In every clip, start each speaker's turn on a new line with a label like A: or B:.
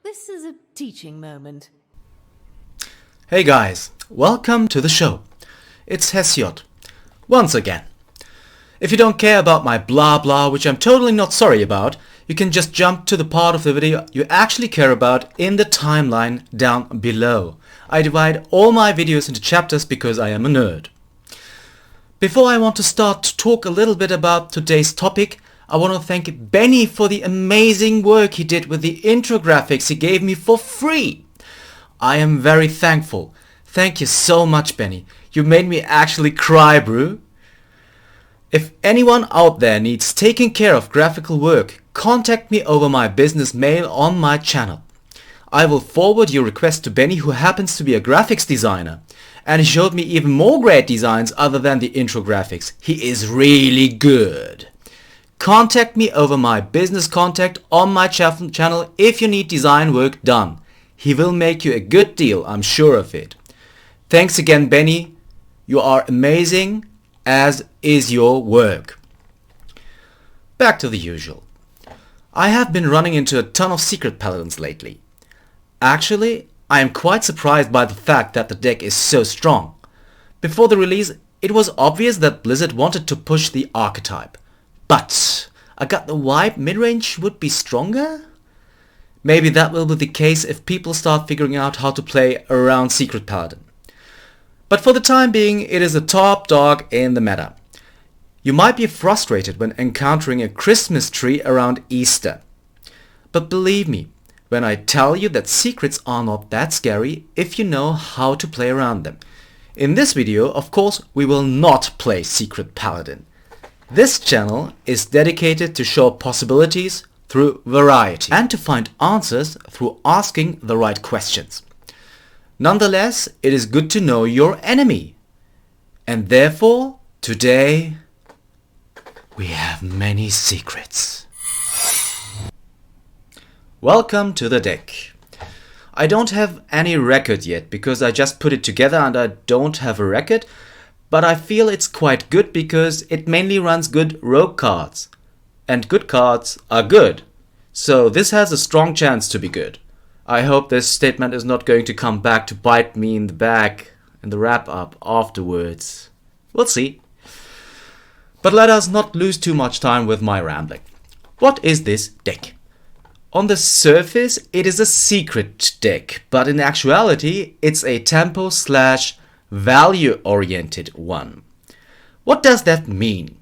A: This is a teaching moment.
B: Hey guys, welcome to the show. It's Hesiod, once again. If you don't care about my blah blah, which I'm totally not sorry about, you can just jump to the part of the video you actually care about in the timeline down below. I divide all my videos into chapters because I am a nerd. Before I want to start to talk a little bit about today's topic, I want to thank Benni for the amazing work he did with the intro graphics he gave me for free. I am very thankful. Thank you so much, Benni. You made me actually cry, bro. If anyone out there needs taking care of graphical work, contact me over my business mail on my channel. I will forward your request to Benni, who happens to be a graphics designer. And he showed me even more great designs other than the intro graphics. He is really good. Contact me over my business contact on my channel if you need design work done. He will make you a good deal, I'm sure of it. Thanks again, Benni. You are amazing, as is your work. Back to the usual. I have been running into a ton of secret paladins lately. Actually, I am quite surprised by the fact that the deck is so strong. Before the release, it was obvious that Blizzard wanted to push the archetype. But I got the vibe mid-range would be stronger? Maybe that will be the case if people start figuring out how to play around Secret Paladin. But for the time being, it is a top dog in the meta. You might be frustrated when encountering a Christmas tree around Easter. But believe me, when I tell you that secrets are not that scary if you know how to play around them. In this video, of course, we will not play Secret Paladin. This channel is dedicated to show possibilities through variety and to find answers through asking the right questions. Nonetheless, it is good to know your enemy. And therefore, today, we have many secrets. Welcome to the deck. I don't have any record yet because I just put it together and I don't have a record. But I feel it's quite good because it mainly runs good rogue cards. And good cards are good. So this has a strong chance to be good. I hope this statement is not going to come back to bite me in the back in the wrap up afterwards. We'll see. But let us not lose too much time with my rambling. What is this deck? On the surface it is a secret deck, but in actuality it's a tempo / value-oriented one. What does that mean?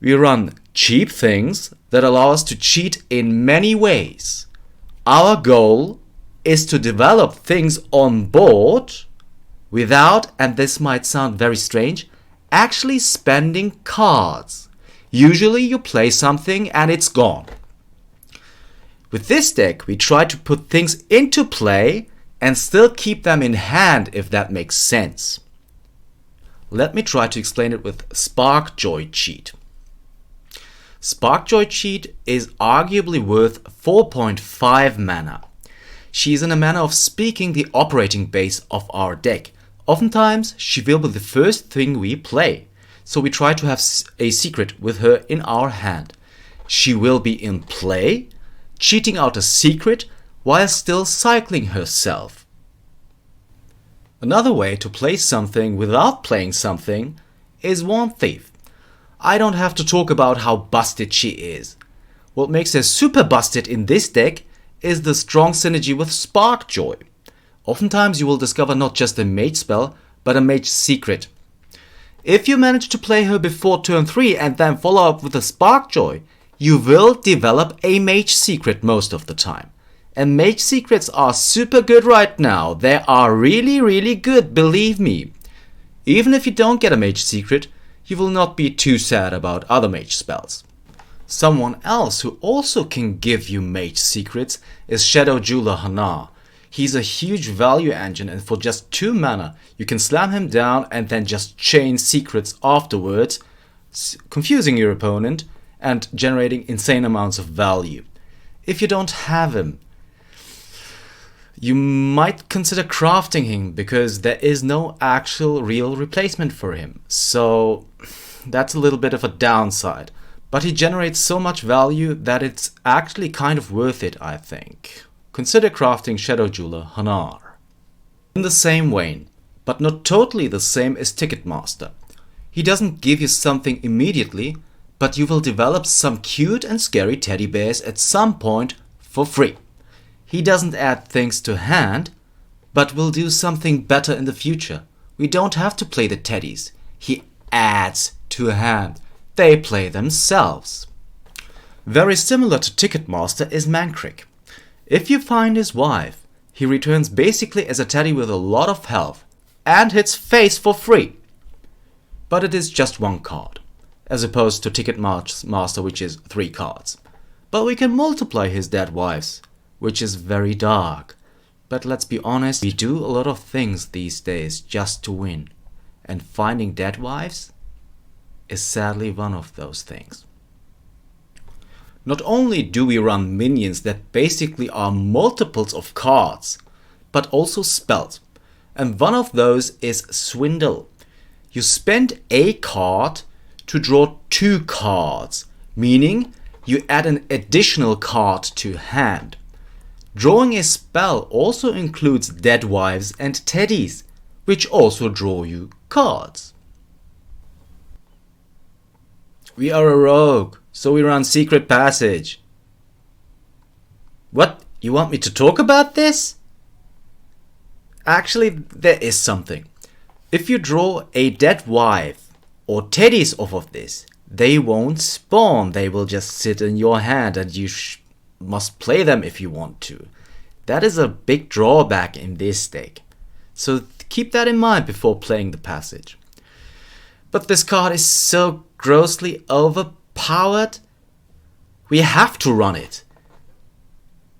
B: We run cheap things that allow us to cheat in many ways. Our goal is to develop things on board without, and this might sound very strange, actually spending cards. Usually you play something and it's gone. With this deck we try to put things into play and still keep them in hand, if that makes sense. Let me try to explain it with Sparkjoy Cheat. Sparkjoy Cheat is arguably worth 4.5 mana. She is in a manner of speaking the operating base of our deck. Oftentimes she will be the first thing we play, so we try to have a secret with her in our hand. She will be in play, cheating out a secret while still cycling herself. Another way to play something without playing something is One Thief. I don't have to talk about how busted she is. What makes her super busted in this deck is the strong synergy with Sparkjoy. Oftentimes you will discover not just a mage spell, but a mage secret. If you manage to play her before turn 3 and then follow up with a Sparkjoy, you will develop a mage secret most of the time. And mage secrets are super good right now. They are really good, believe me. Even if you don't get a mage secret, you will not be too sad about other mage spells. Someone else who also can give you mage secrets is Shadowjeweler Hanar. He's a huge value engine, and for just 2 mana you can slam him down and then just chain secrets afterwards, confusing your opponent and generating insane amounts of value. If you don't have him, you might consider crafting him because there is no actual real replacement for him. So that's a little bit of a downside. But he generates so much value that it's actually kind of worth it, I think. consider crafting Shadowjeweler Hanar. In the same vein, but not totally the same as Ticketmaster. He doesn't give you something immediately, but you will develop some cute and scary teddy bears at some point for free. He doesn't add things to hand, but will do something better in the future. We don't have to play the teddies. He adds to hand. They play themselves. Very similar to Ticketmaster is Mankrik. If you find his wife, he returns basically as a teddy with a lot of health and hits face for free. But it is just one card, as opposed to Ticketmaster, which is 3 cards. But we can multiply his dead wives, which is very dark. But let's be honest, we do a lot of things these days just to win. And finding dead wives is sadly one of those things. Not only do we run minions that basically are multiples of cards, but also spells. And one of those is Swindle. You spend a card to draw 2 cards, meaning you add an additional card to hand. Drawing a spell also includes dead wives and teddies, which also draw you cards. We are a rogue, so we run Secret Passage. What? You want me to talk about this? Actually, there is something. If you draw a dead wife or teddies off of this, they won't spawn. They will just sit in your hand and you must play them if you want to. That is a big drawback in this deck. So keep that in mind before playing the passage. But this card is so grossly overpowered. We have to run it.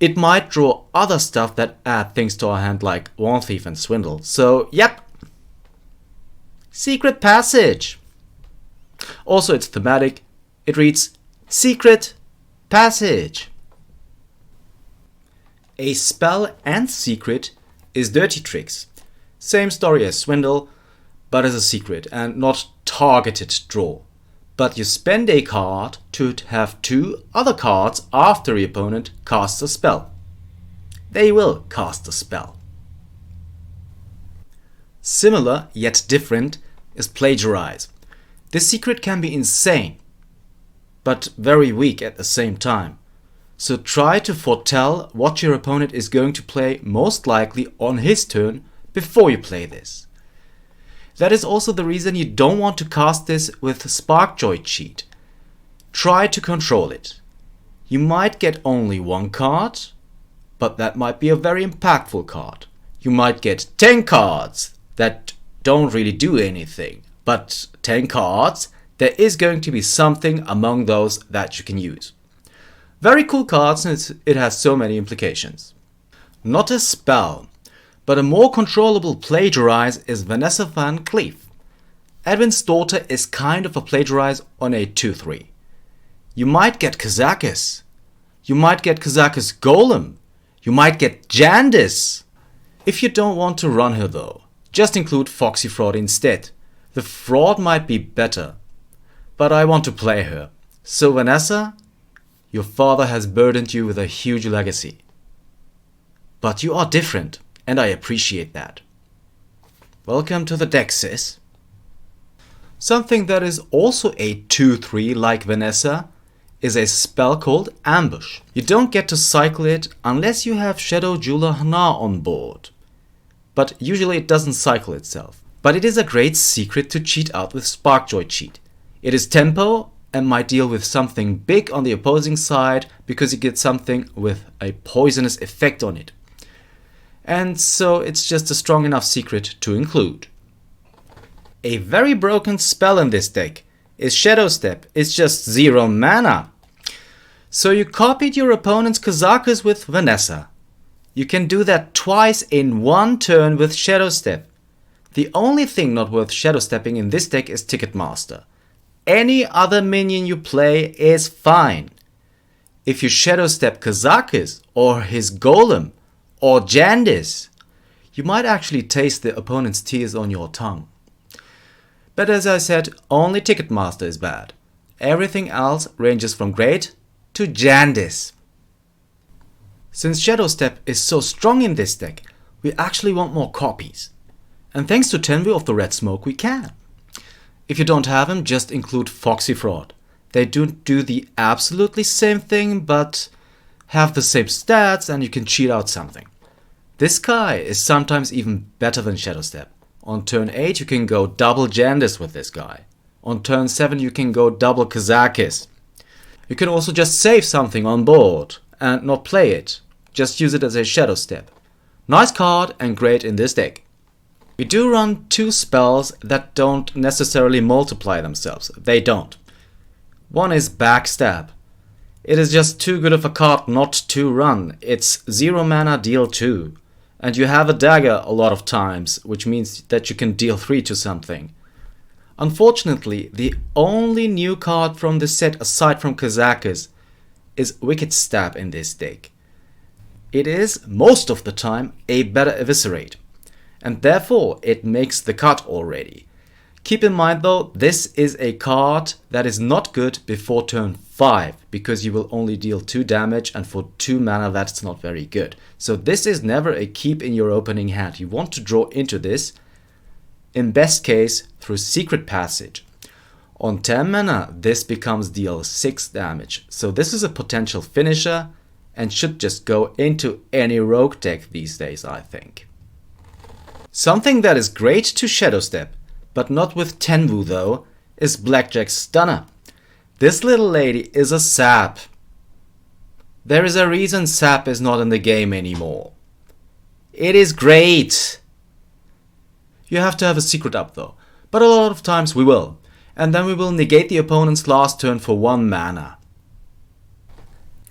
B: It might draw other stuff that add things to our hand like Warn Thief and Swindle. So yep. Secret Passage. Also it's thematic. It reads Secret Passage. A spell and secret is Dirty Tricks. Same story as Swindle, but as a secret and not targeted draw. But you spend a card to have 2 other cards after your opponent casts a spell. They will cast a spell. Similar yet different is Plagiarize. This secret can be insane, but very weak at the same time. So try to foretell what your opponent is going to play most likely on his turn before you play this. That is also the reason you don't want to cast this with Sparkjoy Cheat. Try to control it. You might get only 1 card, but that might be a very impactful card. You might get 10 cards that don't really do anything, but 10 cards, there is going to be something among those that you can use. Very cool card since it has so many implications. Not a spell, but a more controllable Plagiarize is Vanessa VanCleef. Edwin's daughter is kind of a Plagiarize on a 2-3. You might get Kazakus. You might get Kazakus Golem. You might get Jandice. If you don't want to run her though, just include Foxy Fraud instead. The fraud might be better, but I want to play her. So Vanessa, your father has burdened you with a huge legacy. But you are different, and I appreciate that. Welcome to the deck, sis. Something that is also a 2-3 like Vanessa is a spell called Ambush. You don't get to cycle it unless you have Shadowjeweler Hanar on board. But usually it doesn't cycle itself. But it is a great secret to cheat out with Sparkjoy Cheat. It is tempo and might deal with something big on the opposing side because you get something with a poisonous effect on it. And so it's just a strong enough secret to include. A very broken spell in this deck is Shadowstep. It's just 0 mana. So you copied your opponent's Kazakus with Vanessa. You can do that twice in 1 turn with Shadowstep. The only thing not worth Shadowstepping in this deck is Ticketmaster. Any other minion you play is fine. If you Shadowstep Kazakus or his Golem or Jandice, you might actually taste the opponent's tears on your tongue. But as I said, only Ticketmaster is bad. Everything else ranges from great to Jandice. Since Shadowstep is so strong in this deck, we actually want more copies. And thanks to Tenwu of the Red Smoke, we can. If you don't have him, just include Foxy Fraud. They do the absolutely same thing, but have the same stats and you can cheat out something. This guy is sometimes even better than Shadowstep. On turn 8 you can go double Jandice with this guy. On turn 7 you can go double Kazakus. You can also just save something on board and not play it. Just use it as a Shadowstep. Nice card and great in this deck. We do run 2 spells that don't necessarily multiply themselves. They don't. One is Backstab. It is just too good of a card not to run. It's 0 mana, deal 2. And you have a dagger a lot of times, which means that you can deal 3 to something. Unfortunately, the only new card from this set aside from Kazakus is Wicked Stab in this deck. It is, most of the time, a better Eviscerate, and therefore it makes the cut already. Keep in mind though, this is a card that is not good before turn 5, because you will only deal 2 damage, and for 2 mana that's not very good. So this is never a keep in your opening hand. You want to draw into this, in best case, through Secret Passage. On 10 mana, this becomes deal 6 damage. So this is a potential finisher, and should just go into any rogue deck these days, I think. Something that is great to Shadowstep, but not with Tenwu though, is Blackjack Stunner. This little lady is a sap. There is a reason sap is not in the game anymore. It is great. You have to have a secret up though, but a lot of times we will. And then we will negate the opponent's last turn for 1 mana.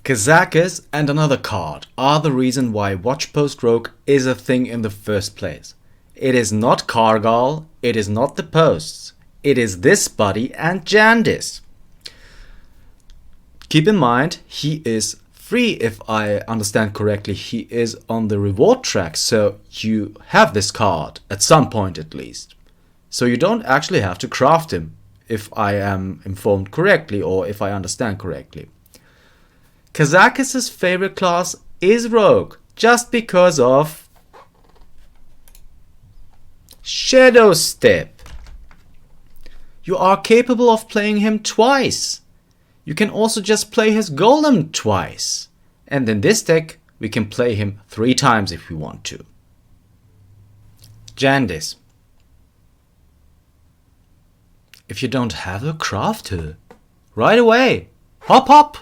B: Kazakus and another card are the reason why Watch Post Rogue is a thing in the first place. It is not Kargal, it is not the posts, it is this buddy and Jandice. Keep in mind, he is free if I understand correctly. He is on the reward track, so you have this card at some point at least. So you don't actually have to craft him, if I am informed correctly or if I understand correctly. Kazakus' favorite class is Rogue, just because of Shadowstep. You are capable of playing him twice. You can also just play his Golem twice. And in this deck, we can play him 3 times if we want to. Jandice. If you don't have her, craft her. Right away. Hop hop.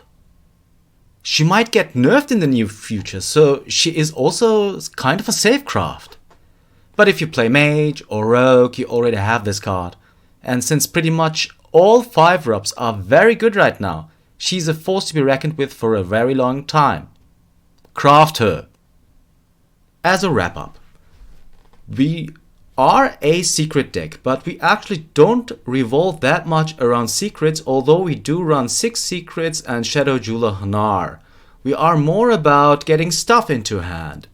B: She might get nerfed in the near future, so she is also kind of a safe craft. But if you play Mage or Rogue, you already have this card. And since pretty much all 5-drops are very good right now, she's a force to be reckoned with for a very long time. Craft her. As a wrap up, we are a secret deck, but we actually don't revolve that much around secrets, although we do run 6 secrets and Shadowjeweler Hanar. We are more about getting stuff into hand.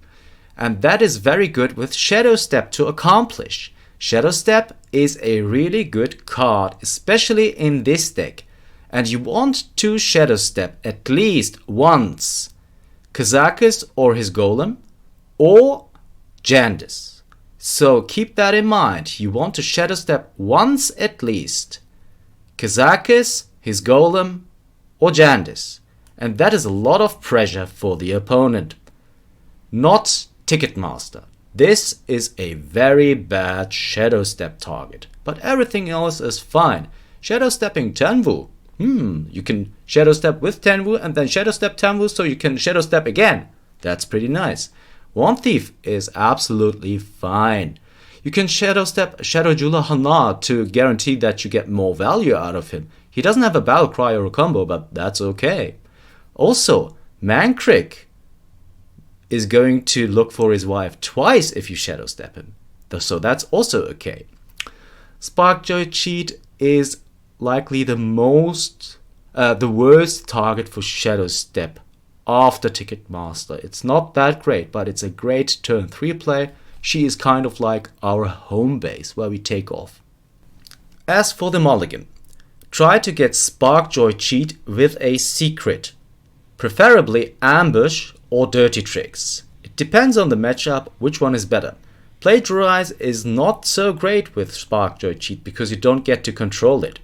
B: And that is very good with Shadowstep to accomplish. Shadowstep is a really good card, especially in this deck. And you want to Shadowstep at least once. Kazakus or his Golem, or Jandice. So keep that in mind. You want to Shadowstep once at least. Kazakus, his Golem, or Jandice. And that is a lot of pressure for the opponent. Not Ticketmaster. This is a very bad Shadowstep target. But everything else is fine. Shadowstepping Tenwu. You can Shadowstep with Tenwu and then Shadowstep Tenwu so you can Shadowstep again. That's pretty nice. One Thief is absolutely fine. You can Shadowstep Shadowjeweler Hanar to guarantee that you get more value out of him. He doesn't have a battle cry or a combo, but that's okay. Also, Mankrik is going to look for his wife twice if you Shadowstep him. So that's also okay. Sparkjoy Cheat is likely the worst target for Shadowstep after Ticketmaster. It's not that great, but it's a great turn 3 play. She is kind of like our home base where we take off. As for the Mulligan, try to get Sparkjoy Cheat with a secret. Preferably Ambush or Dirty Tricks. It depends on the matchup which one is better. Plagiarize is not so great with Sparkjoy Cheat because you don't get to control it.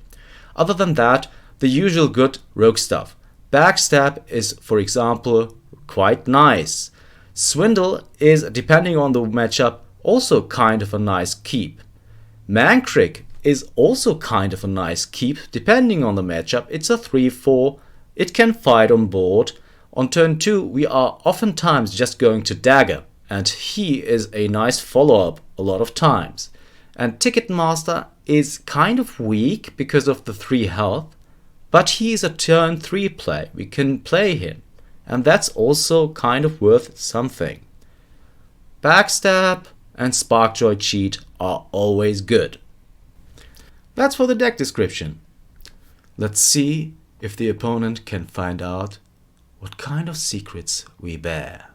B: Other than that, the usual good rogue stuff. Backstab is, for example, quite nice. Swindle is, depending on the matchup, also kind of a nice keep. Mankrik is also kind of a nice keep, depending on the matchup. It's a 3-4, it can fight on board. On turn 2 we are oftentimes just going to dagger, and he is a nice follow-up a lot of times. And Ticketmaster is kind of weak because of the 3 health, but he is a turn 3 play, we can play him, and that's also kind of worth something. Backstab and Sparkjoy Cheat are always good. That's for the deck description. Let's see if the opponent can find out what kind of secrets we bear.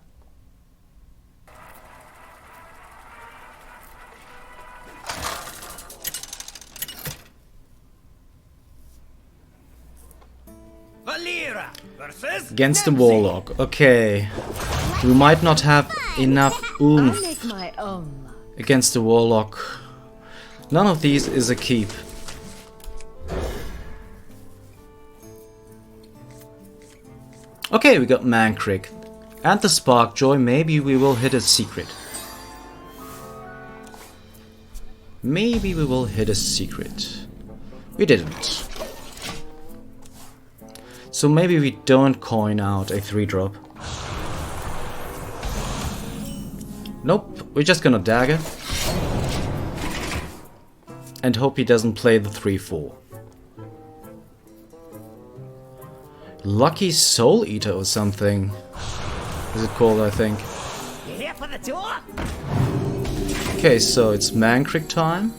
B: Against the Warlock. Okay. We might not have enough oomph against the Warlock. None of these is a keep. Okay, we got Mankrik. And the Sparkjoy, maybe we will hit a secret. Maybe we will hit a secret. We didn't. So maybe we don't coin out a 3-drop. Nope, we're just gonna dagger. And hope he doesn't play the 3-4. Lucky Soul Eater or something is it called, I think. Okay, so it's Mankrik time.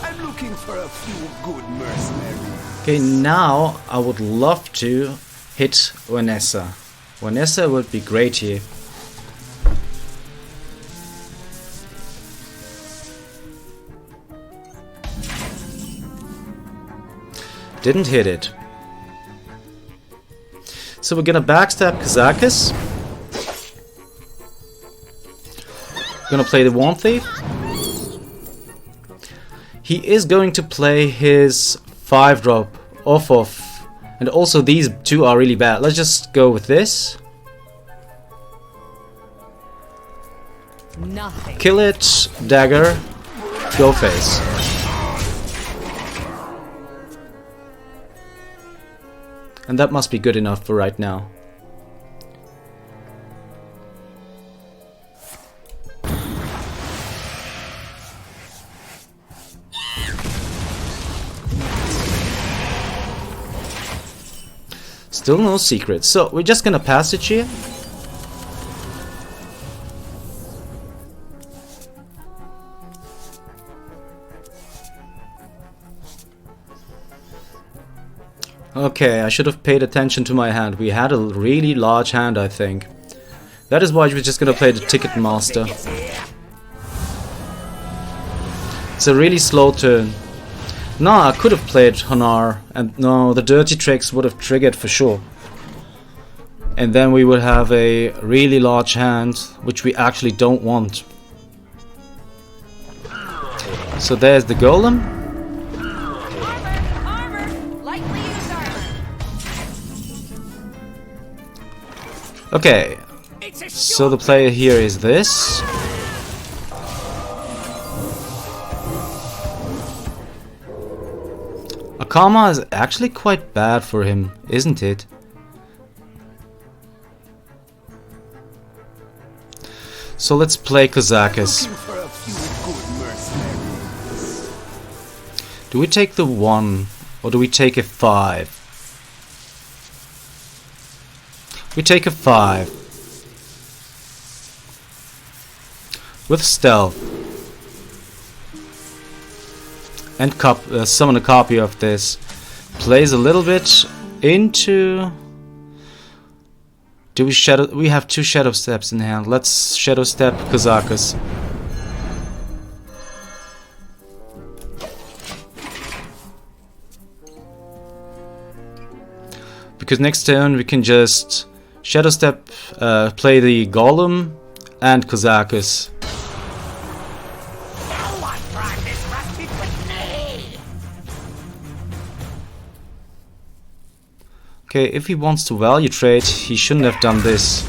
C: I'm looking for a few good mercenaries.
B: Okay, now I would love to hit Vanessa. Vanessa would be great here. Didn't hit it. So we're gonna backstab Kazakus. Gonna play the Wand Thief. He is going to play his 5-drop off of. And also these two are really bad. Let's just go with this.
A: Nothing.
B: Kill it, dagger, go face. And that must be good enough for right now. Still no secrets, so we're just gonna passage here. Okay, I should have paid attention to my hand. We had a really large hand, I think. That is why we're just gonna play the Ticket Master. It's a really slow turn. No, I could have played Hanar, and no, the Dirty Tricks would have triggered for sure. And then we would have a really large hand, which we actually don't want. So there's the Golem.
A: Armor! Lightly used armor!
B: Okay, so the player here is this. Karma is actually quite bad for him, isn't it? So let's play Kazakus. Do we take the 1 or do we take a 5? We take a 5. With stealth. And summon a copy of this. Plays a little bit into Do we shadow? We have 2 shadow steps in hand. Let's shadow step Kazakus. Because next turn we can just shadow step, play the Golem and Kazakus. Okay, if he wants to value trade, he shouldn't have done this.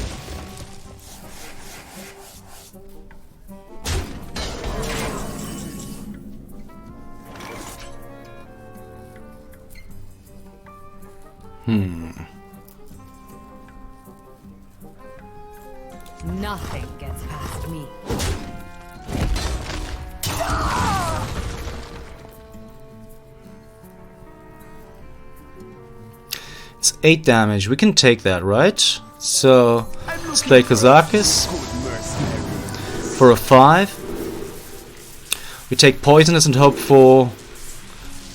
A: Nothing gets past me.
B: It's 8 damage. We can take that, right? So let's play Kazakus for a 5. We take Poisonous and hope for...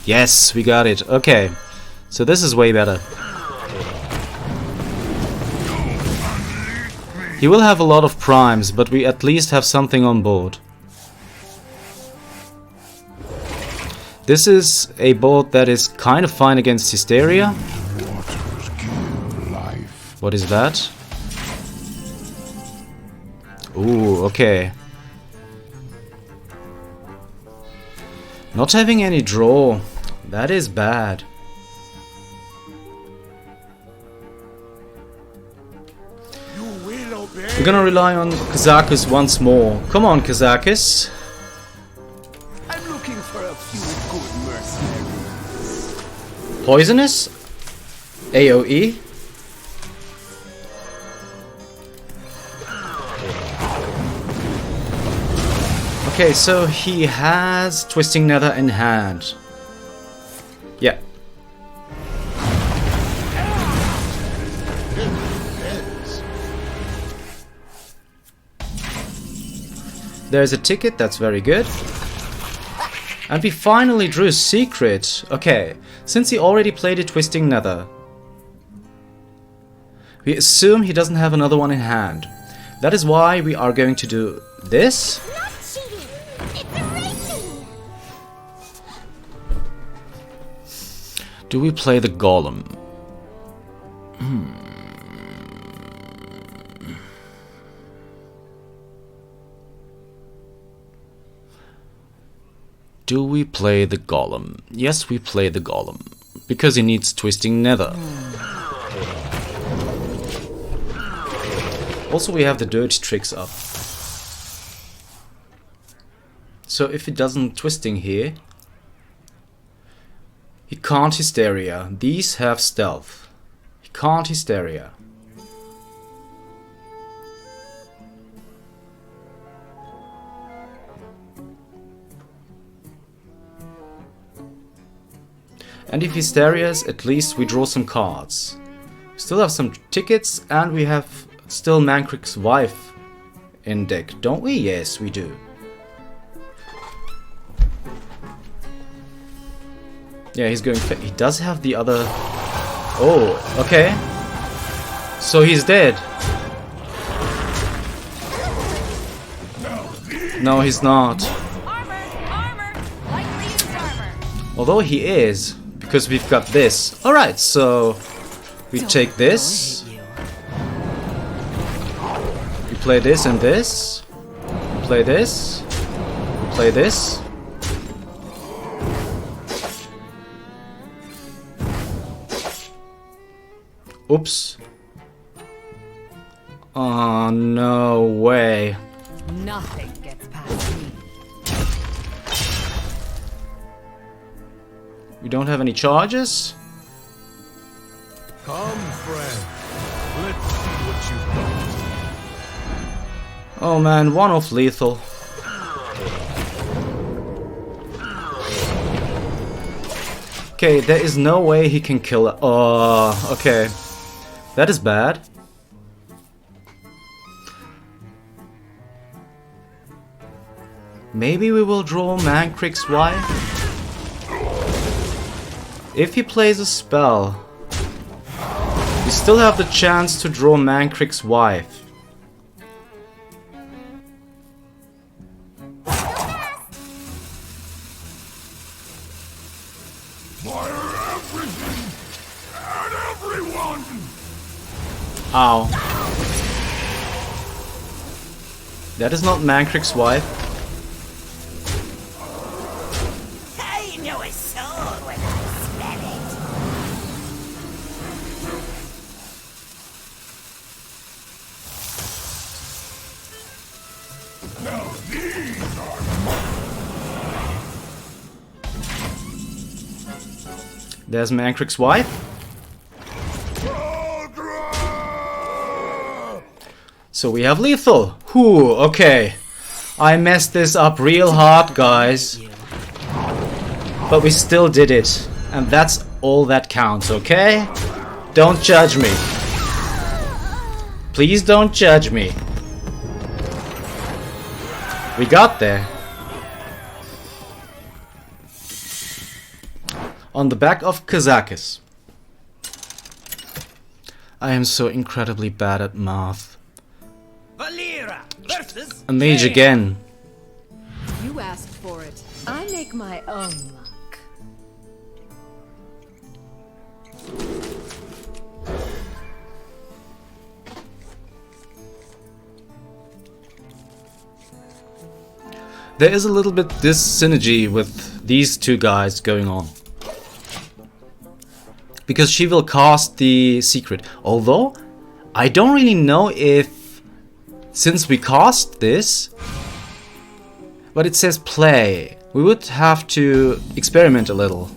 B: Yes, we got it. Okay, so this is way better. He will have a lot of primes, but we at least have something on board. This is a board that is kind of fine against Hysteria. What is that? Ooh, okay. Not having any draw. That is bad. We're gonna rely on Kazakus once more. Come on, Kazakus.
C: I'm looking for a few good mercenaries.
B: Poisonous? AoE? Okay, so he has Twisting Nether in hand. Yeah. There's a ticket, that's very good. And we finally drew a secret. Okay, since he already played a Twisting Nether, we assume he doesn't have another one in hand. That is why we are going to do this. Do we play the Golem? Do we play the Golem? Yes, we play the Golem. Because he needs Twisting Nether. Also, we have the Dirty Tricks up. So if he doesn't Twisting here, he can't Hysteria. These have Stealth. He can't Hysteria. And if Hysterias, at least we draw some cards. We still have some tickets, and we have still Mankrik's wife in deck, don't we? Yes, we do. Yeah, he's going... He does have the other... Oh, okay. So he's dead. No, he's not.
A: Armor! Likely used armor.
B: Although he is, because we've got this. Alright, so... We take this. We play this and this. We play this. We play this. Oops. Oh, no way.
A: Nothing gets past me.
B: We don't have any charges?
C: Come, friend. Let's see what you've got.
B: Oh man, one off lethal. Okay, there is no way he can kill it. Oh, okay. That is bad. Maybe we will draw Mankrik's wife? If he plays a spell. We still have the chance to draw Mankrik's wife. Ow. That is not Mankrik's wife.
D: I know a soul when I smell it.
C: Now these are
B: There's Mankrik's wife. So we have lethal. Whew, okay. I messed this up real hard, guys. But we still did it. And that's all that counts, okay? Don't judge me. Please don't judge me. We got there. On the back of Kazakus. I am so incredibly bad at math. A mage again.
A: You asked for it. I make my own luck.
B: There is a little bit this synergy with these two guys going on. Because she will cast the secret. Although, I don't really know if, since we cast this, but it says play, we would have to experiment a little.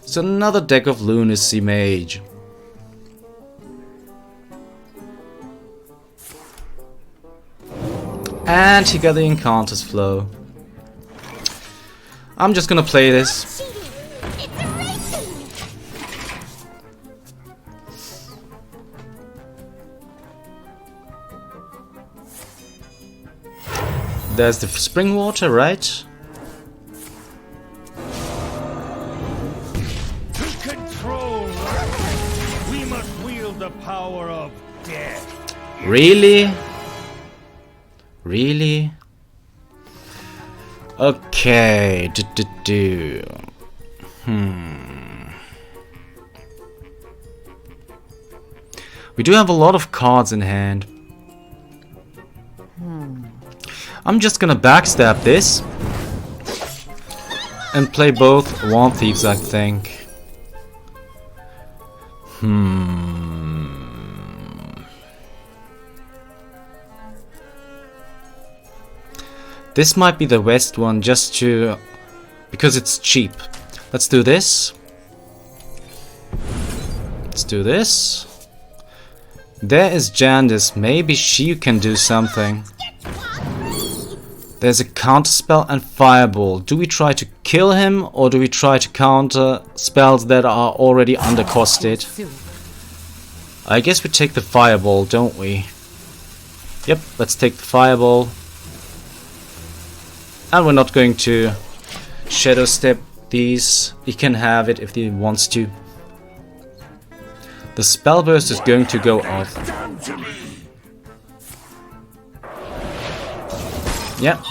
B: So another deck of Lunacy Mage. And he got the Encounters flow. I'm just gonna play this. There's the spring water, right?
E: To control, we must wield the power of death.
B: Really? Really? Okay. We do have a lot of cards in hand. I'm just gonna backstab this and play both Wand Thieves, I think. This might be the West one, just to... because it's cheap. Let's do this. Let's do this. There is Jandice. Maybe she can do something. There's a counter spell and fireball. Do we try to kill him or do we try to counter spells that are already undercosted? I guess we take the fireball, don't we? Yep, let's take the fireball. And we're not going to Shadowstep these. He can have it if he wants to. The spell burst is going to go off. Yep.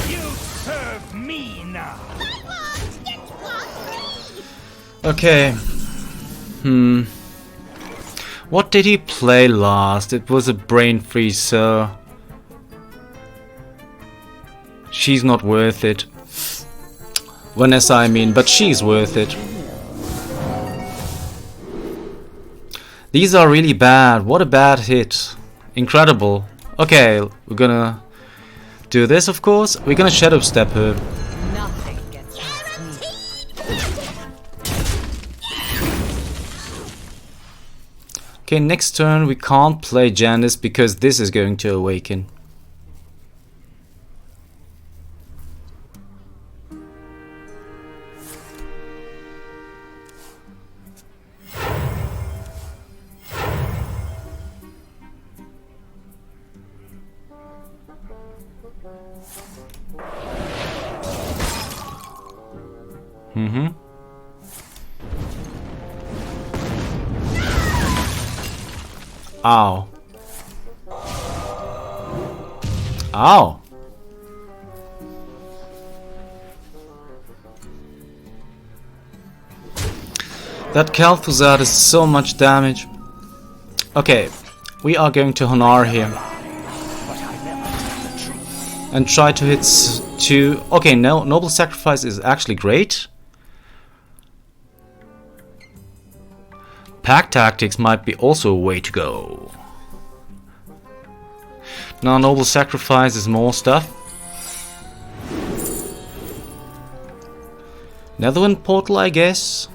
E: You serve me now.
B: Okay. What did he play last? It was a brain freeze, so... she's not worth it. Vanessa, I mean, but she's worth it. These are really bad. What a bad hit. Incredible. Okay, we're gonna do this, of course. We're gonna Shadowstep her.
A: Nothing gets past me.
B: Okay, next turn we can't play Jandice because this is going to awaken. Mm-hmm. Ow. Ow. That Kalthuzad is so much damage. Okay, we are going to Hanar here. And try to hit two. Okay, no, Noble Sacrifice is actually great. Pack Tactics might be also a way to go. Now Noble Sacrifice is more stuff. Netherwind Portal, I guess.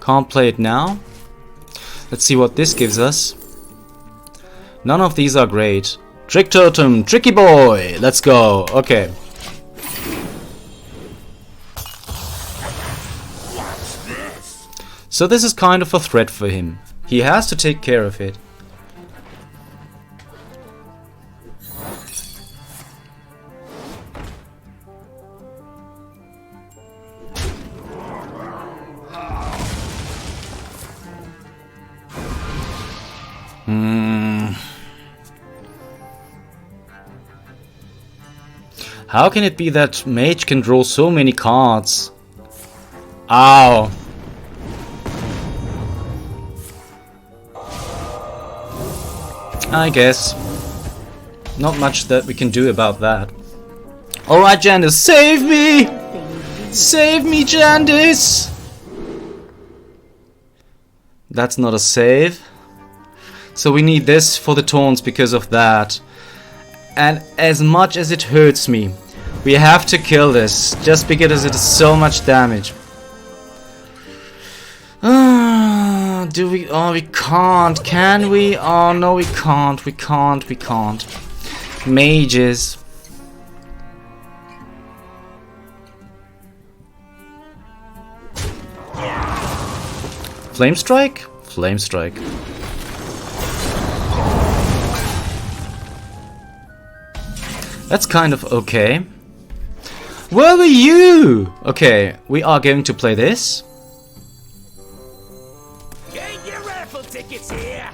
B: Can't play it now. Let's see what this gives us. None of these are great. Trick Totem, Tricky Boy! Let's go. Okay. So this is kind of a threat for him. He has to take care of it. How can it be that Mage can draw so many cards? Ow. I guess. Not much that we can do about that. Alright, Jandice, save me! Save me, Jandice! That's not a save. So we need this for the taunts because of that. And as much as it hurts me, we have to kill this, just because it is so much damage. Do we? Oh, we can't. Can we? Oh, no, we can't. We can't. We can't. Mages. Flame Strike? Flame Strike. That's kind of okay. Where were you? Okay, we are going to play this.
D: Get your raffle tickets here.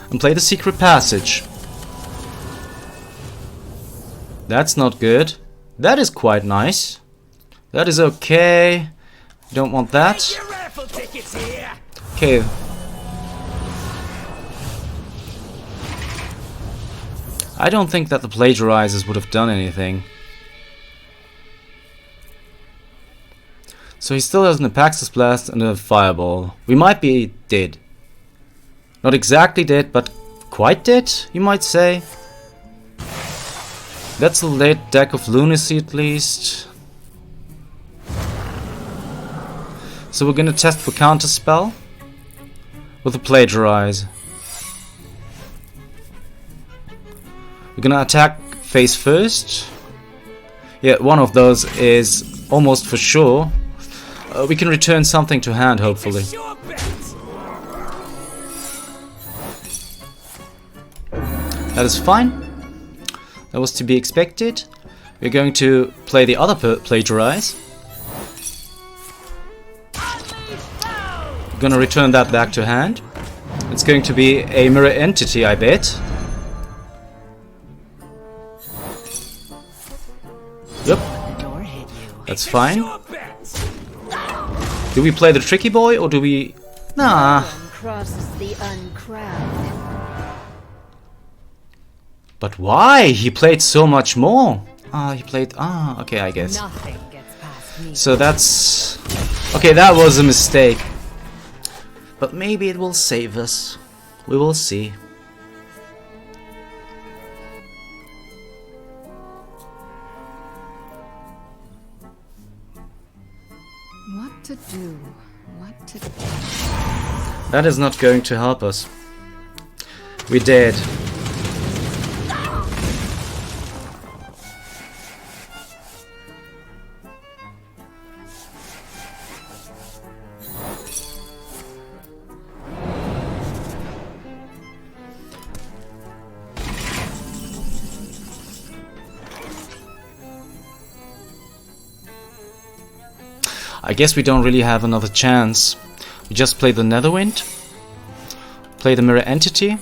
B: And play the Secret Passage. That's not good. That is quite nice. That is okay. Don't want that.
D: Get your raffle tickets here.
B: Okay. I don't think that the Plagiarizers would have done anything. So he still has an Apaxis Blast and a Fireball. We might be dead. Not exactly dead, but quite dead, you might say. That's a late deck of Lunacy at least. So we're gonna test for Counterspell with a Plagiarize. We're gonna attack face first. Yeah, one of those is almost for sure. We can return something to hand, hopefully. That is fine. That was to be expected. We're going to play the other Plagiarize. We're gonna return that back to hand. It's going to be a mirror entity, I bet. Yep. That's fine. Do we play the Tricky Boy or do we... Nah.
A: Crosses the uncrowned.
B: But why? He played so much more. He played... okay, I guess.
A: Nothing gets past me.
B: So that's... Okay, that was a mistake. But maybe it will save us. We will see.
A: What to do? What to do?
B: That is not going to help us. We're dead. I guess we don't really have another chance. We just play the Netherwind, play the Mirror Entity.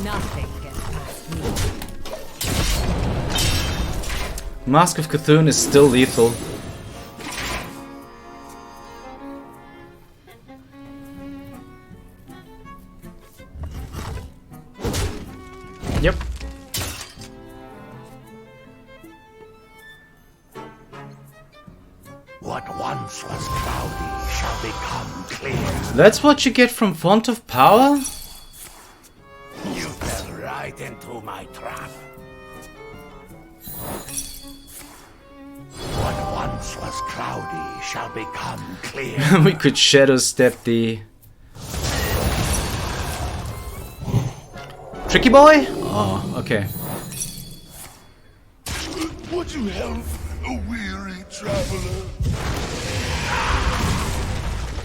A: Nothing gets past me.
B: Mask of Cthulhu is still lethal. Yep.
C: What once was cloudy shall become clear.
B: That's what you get from Font of Power?
C: You fell right into my trap. What once was cloudy shall become clear.
B: We could Shadowstep the... Tricky boy? Oh, okay.
C: Would you help a weary traveler?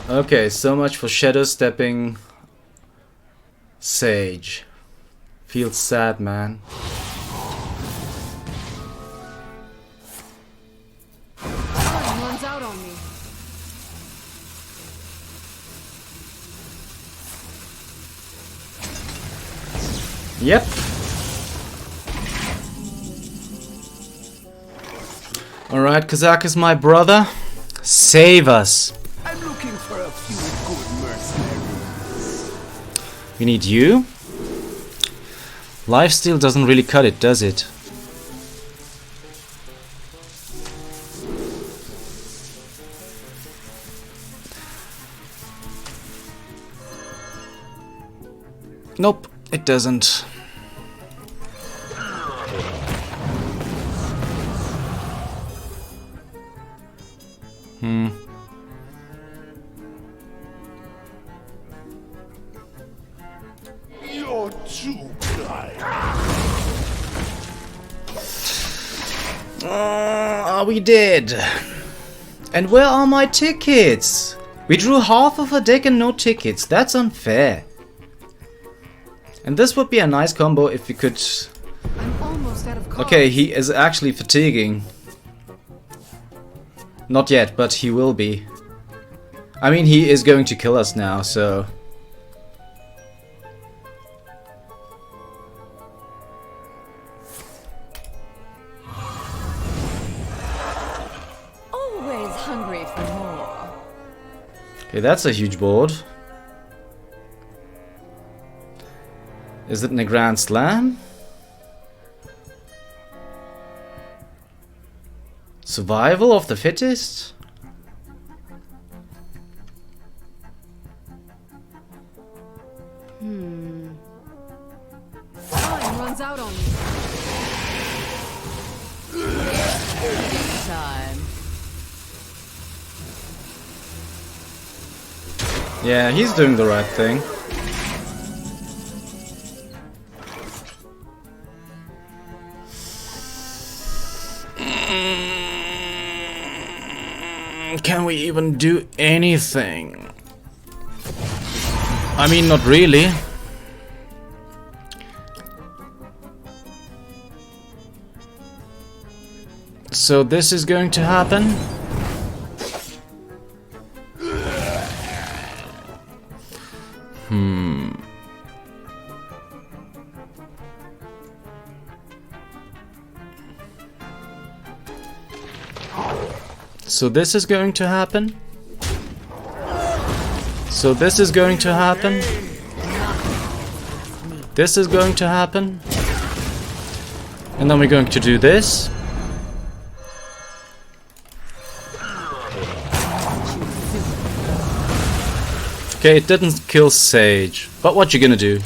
B: Okay, so much for Shadowstepping Sage. Feels sad, man.
A: Time runs out on me.
B: Yep. Alright, Kazakus, my brother. Save us.
C: I'm looking for a few good mercenaries.
B: We need you. Lifesteal doesn't really cut it, does it? Nope, it doesn't.
C: You're too kind.
B: Are we dead? And where are my tickets? We drew half of a deck and no tickets. That's unfair. And this would be a nice combo if we could...
A: I'm almost out of cards.
B: Okay, he is actually fatiguing. Not yet, but he will be. I mean, he is going to kill us now, so...
A: Always hungry for more.
B: Okay, that's a huge board. Is it in a Grand Slam? Survival of the fittest?
A: Time runs out on me. Time.
B: Yeah, he's doing the right thing. Can we even do anything? I mean, not really. So this is going to happen. So this is going to happen. So this is going to happen. This is going to happen. And then we're going to do this. Okay, it didn't kill Sage. But what you gonna do?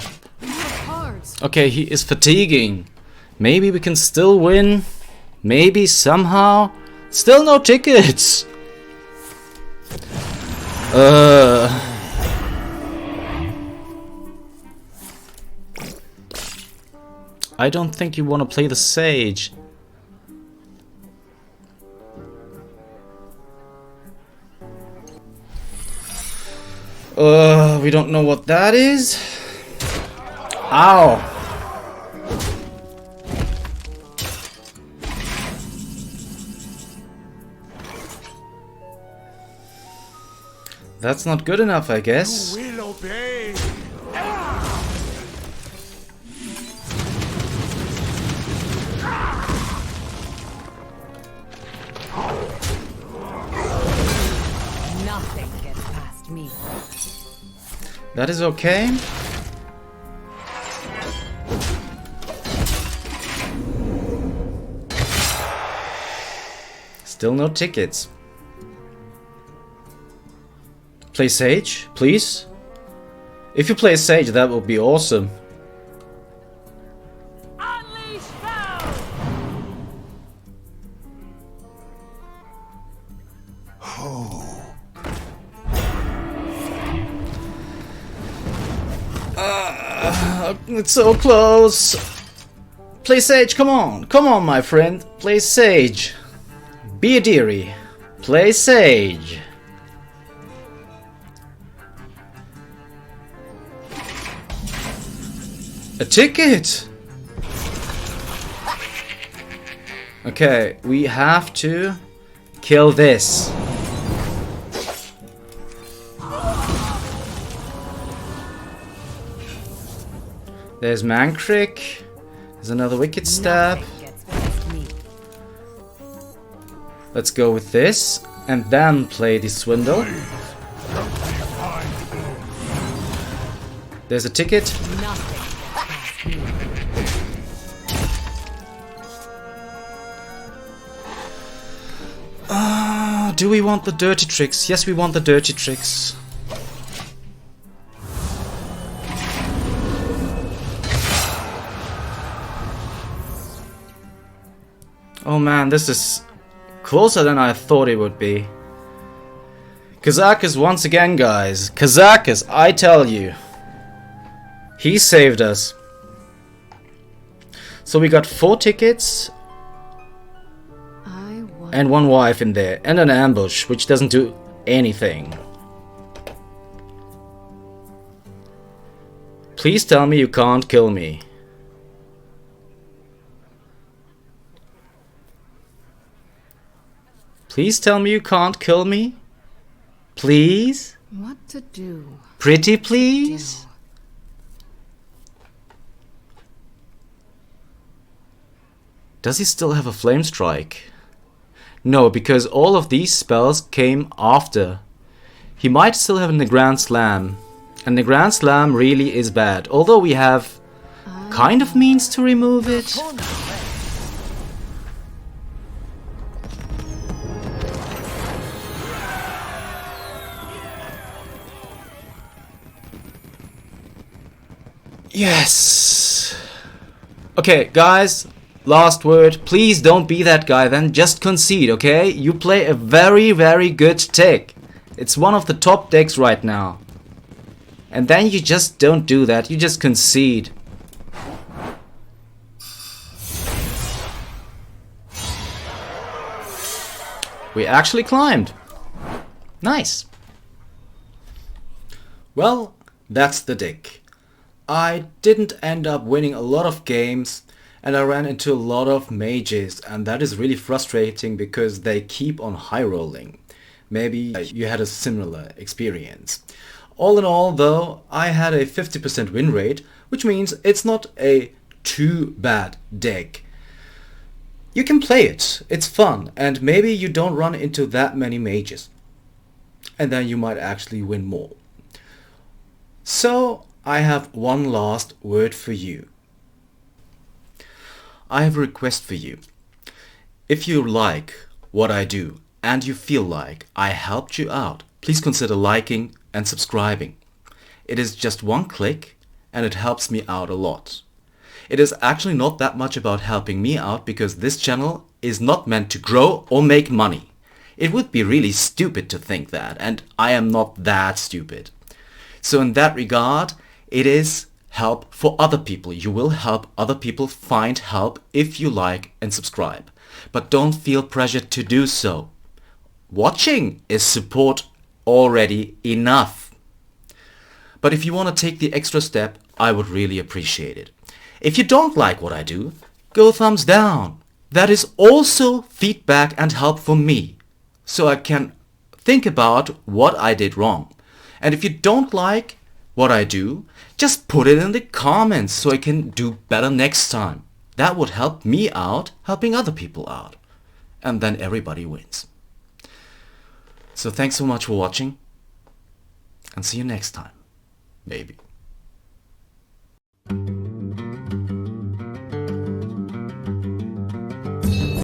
B: Okay, he is fatiguing. Maybe we can still win. Maybe somehow. Still no tickets. I don't think you want to play the Sage. We don't know what that is. Ow. That's not good enough, I guess.
C: Will obey.
A: Nothing gets past me.
B: That is okay. Still no tickets. Play Sage, please? If you play Sage, that would be awesome.
A: Unleash foul!
B: It's so close. Play Sage, come on. Come on, my friend. Play Sage. Be a dearie. Play Sage. A ticket! Okay, we have to kill this. There's Mankrik. There's another Wicked Stab.
A: Nothing gets past me.
B: Let's go with this. And then play the Swindle. There's a ticket.
A: Nothing gets past me.
B: Do we want the dirty tricks? Yes, we want the dirty tricks. Oh man, this is closer than I thought it would be. Kazakus once again, guys. Kazakus, I tell you. He saved us. So we got 4 tickets and 1 wife in there, and an ambush, which doesn't do anything. Please tell me you can't kill me. Please tell me you can't kill me. Please?
A: What to do?
B: Pretty please? Does he still have a flame strike? No, because all of these spells came after. He might still have the Grand Slam. And the Grand Slam really is bad. Although we have kind of means to remove it. Yes. Okay, guys. Last word, please don't be that guy then, just concede, okay? You play a very, very good deck. It's one of the top decks right now. And then you just don't do that, you just concede. We actually climbed. Nice. Well, that's the deck. I didn't end up winning a lot of games. And I ran into a lot of mages, and that is really frustrating because they keep on high rolling. Maybe you had a similar experience. All in all though, I had a 50% win rate, which means it's not a too bad deck. You can play it, it's fun, and maybe you don't run into that many mages. And then you might actually win more. So I have one last word for you. I have a request for you. If you like what I do and you feel like I helped you out, please consider liking and subscribing. It is just one click and it helps me out a lot. It is actually not that much about helping me out because this channel is not meant to grow or make money. It would be really stupid to think that, and I am not that stupid. So in that regard, it is help for other people. You will help other people find help if you like and subscribe. But don't feel pressured to do so. Watching is support already enough. But if you want to take the extra step, I would really appreciate it. If you don't like what I do, go thumbs down. That is also feedback and help for me. So I can think about what I did wrong. And if you don't like what I do, just put it in the comments so I can do better next time. That would help me out, helping other people out. And then everybody wins. So thanks so much for watching. And see you next time. Maybe.